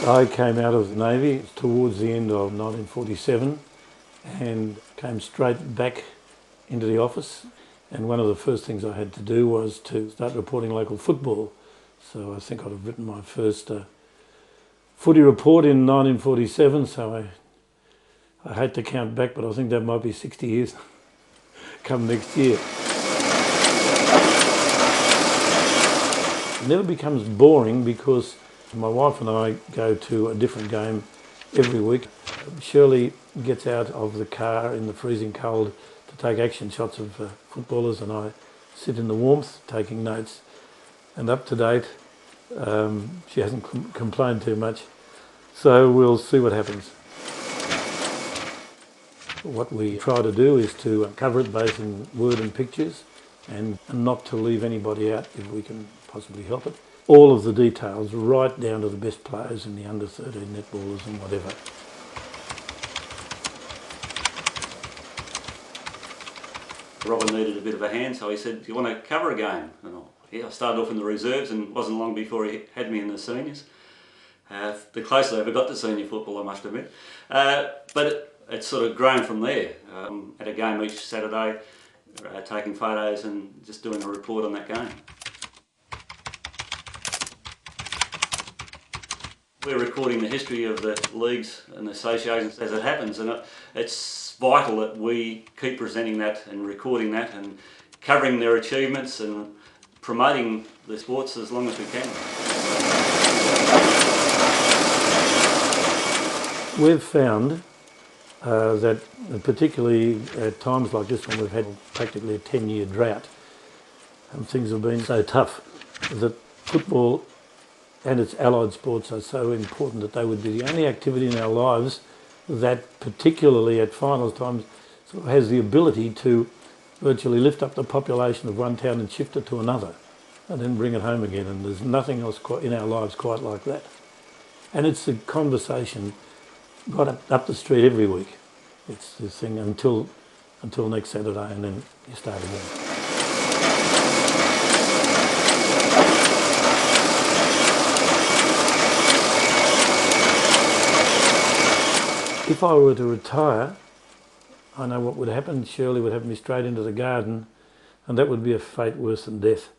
I came out of the Navy towards the end of 1947 and came straight back into the office, and one of the first things I had to do was to start reporting local football. So I think I'd have written my first footy report in 1947, so I hate to count back, but I think that might be 60 years come next year. It never becomes boring because my wife and I go to a different game every week. Shirley gets out of the car in the freezing cold to take action shots of footballers, and I sit in the warmth taking notes. And up to date, she hasn't complained too much, so we'll see what happens. What we try to do is to cover it both in word and pictures, and not to leave anybody out if we can possibly help it. All of the details, right down to the best players in the under-13 netballers and whatever. Robin needed a bit of a hand, so he said, "Do you want to cover a game?" And I started off in the reserves, and it wasn't long before he had me in the seniors. The closest I ever got to senior football, I must admit. But it's sort of grown from there. At a game each Saturday, taking photos and just doing a report on that game. We're recording the history of the leagues and associations as it happens, and it's vital that we keep presenting that and recording that and covering their achievements and promoting the sports as long as we can. We've found that particularly at times like this when we've had practically a 10-year drought and things have been so tough, that football and its allied sports are so important that they would be the only activity in our lives that, particularly at finals times, sort of has the ability to virtually lift up the population of one town and shift it to another and then bring it home again. And there's nothing else in our lives quite like that. And it's a conversation right up the street every week. It's the thing until next Saturday, and then you start again. If I were to retire, I know what would happen. Shirley would have me straight into the garden, and that would be a fate worse than death.